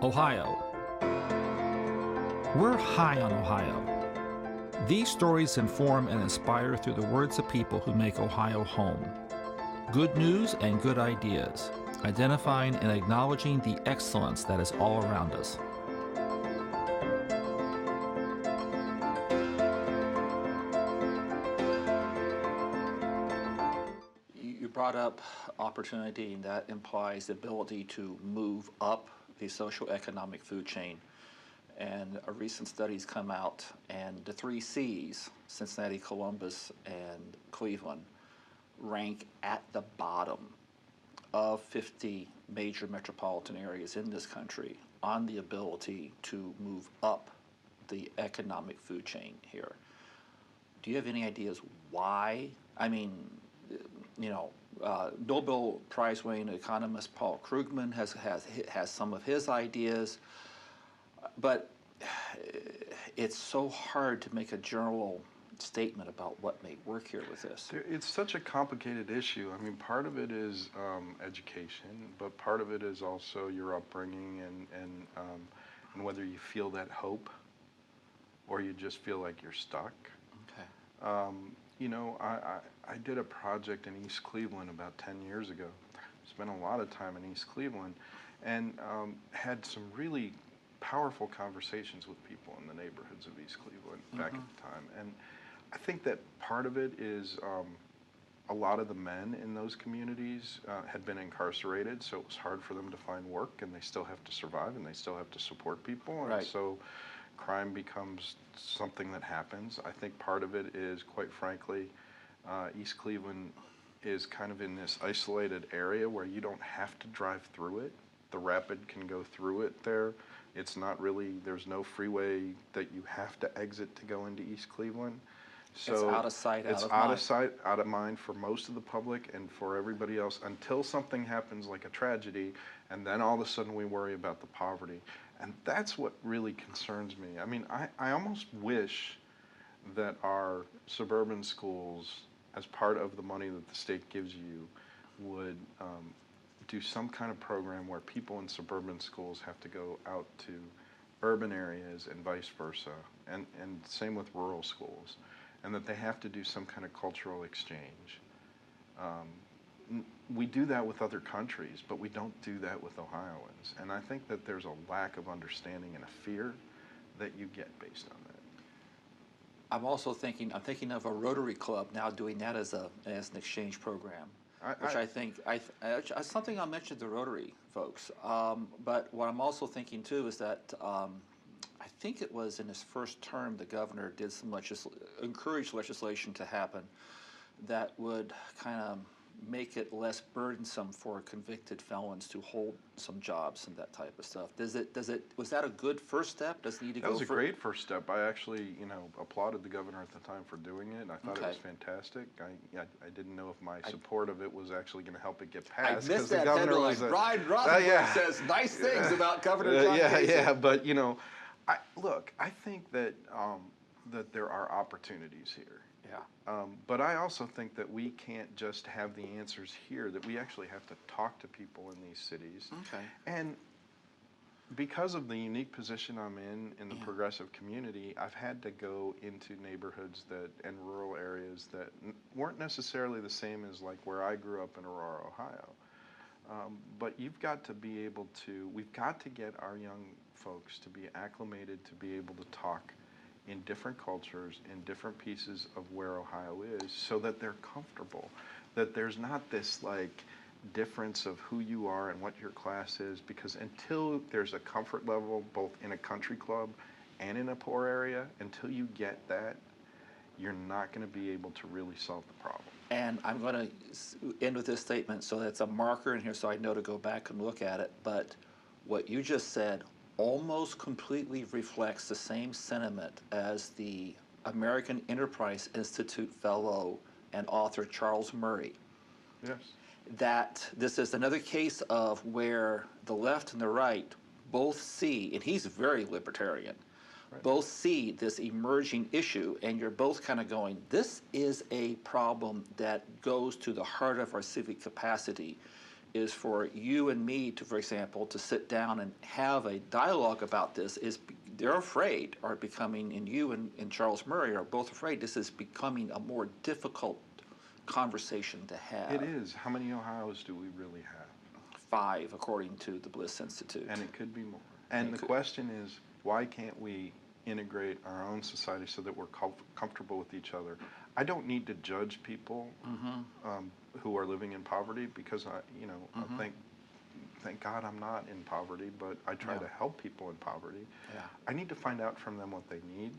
Ohio. We're high on Ohio. These stories inform and inspire through the words of people who make Ohio home. Good news and good ideas, identifying and acknowledging the excellence that is all around us. You brought up opportunity, and that implies the ability to move up the socioeconomic food chain. And a recent study's come out, and the three C's, Cincinnati, Columbus, and Cleveland, rank at the bottom of 50 major metropolitan areas in this country on the ability to move up the economic food chain here. Do you have any ideas why? I mean, Nobel Prize-winning economist Paul Krugman has some of his ideas, but it's so hard to make a general statement about what may work here with this. It's such a complicated issue. I mean, part of it is education, but part of it is also your upbringing and whether you feel that hope or you just feel like you're stuck. Okay. I did a project in East Cleveland about 10 years ago. Spent a lot of time in East Cleveland and had some really powerful conversations with people in the neighborhoods of East Cleveland back at the time. And I think that part of it is a lot of the men in those communities had been incarcerated, so it was hard for them to find work, and they still have to survive, and they still have to support people. Right. And so crime becomes something that happens. I think part of it is, quite frankly, East Cleveland is kind of in this isolated area where you don't have to drive through it. The rapid can go through it there. It's not really, there's no freeway that you have to exit to go into East Cleveland. So it's out of sight, out of mind. It's out of sight, out of mind for most of the public and for everybody else until something happens like a tragedy, and then all of a sudden we worry about the poverty. And that's what really concerns me. I mean, I almost wish that our suburban schools, as part of the money that the state gives you, would do some kind of program where people in suburban schools have to go out to urban areas and vice versa, and same with rural schools, and that they have to do some kind of cultural exchange. We do that with other countries, but we don't do that with Ohioans, and I think that there's a lack of understanding and a fear that you get based on that. I'm thinking of a Rotary Club now doing that as an exchange program. I think something I'll mention to the Rotary folks. But what I'm also thinking too is that I think it was in his first term the governor did some encourage legislation to happen that would kind of make it less burdensome for convicted felons to hold some jobs and that type of stuff. Was that a good first step? Does it need to go That was a great first step. I actually, applauded the governor at the time for doing it. I thought it was fantastic. I didn't know if my support of it was actually going to help it get passed. I missed that headline. Brian Rothenberg says nice things about Governor John Kasich. Yeah, but I think that that there are opportunities here. Yeah. But I also think that we can't just have the answers here, that we actually have to talk to people in these cities. Okay. And because of the unique position I'm in the progressive community, I've had to go into neighborhoods and rural areas that weren't necessarily the same as like where I grew up in Aurora, Ohio. But we've got to get our young folks to be acclimated to be able to talk in different cultures, in different pieces of where Ohio is, so that they're comfortable, that there's not this like difference of who you are and what your class is, because until there's a comfort level both in a country club and in a poor area, until you get that, you're not going to be able to really solve the problem. And I'm going to end with this statement, so that's a marker in here so I know to go back and look at it, but what you just said almost completely reflects the same sentiment as the American Enterprise Institute fellow and author Charles Murray. Yes. That this is another case of where the left and the right both see, and he's very libertarian, both see this emerging issue, and you're both kind of going, this is a problem that goes to the heart of our civic capacity. is for you and me to, for example, to sit down and have a dialogue about this. They're afraid, are becoming, and you and Charles Murray are both afraid this is becoming a more difficult conversation to have. It is. How many Ohios do we really have? 5, according to the Bliss Institute. And it could be more. And the question is, why can't we integrate our own society so that we're comfortable with each other? I don't need to judge people who are living in poverty, because I thank God I'm not in poverty, but I try to help people in poverty. Yeah. I need to find out from them what they need,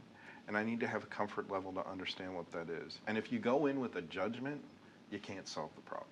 and I need to have a comfort level to understand what that is. And if you go in with a judgment, you can't solve the problem.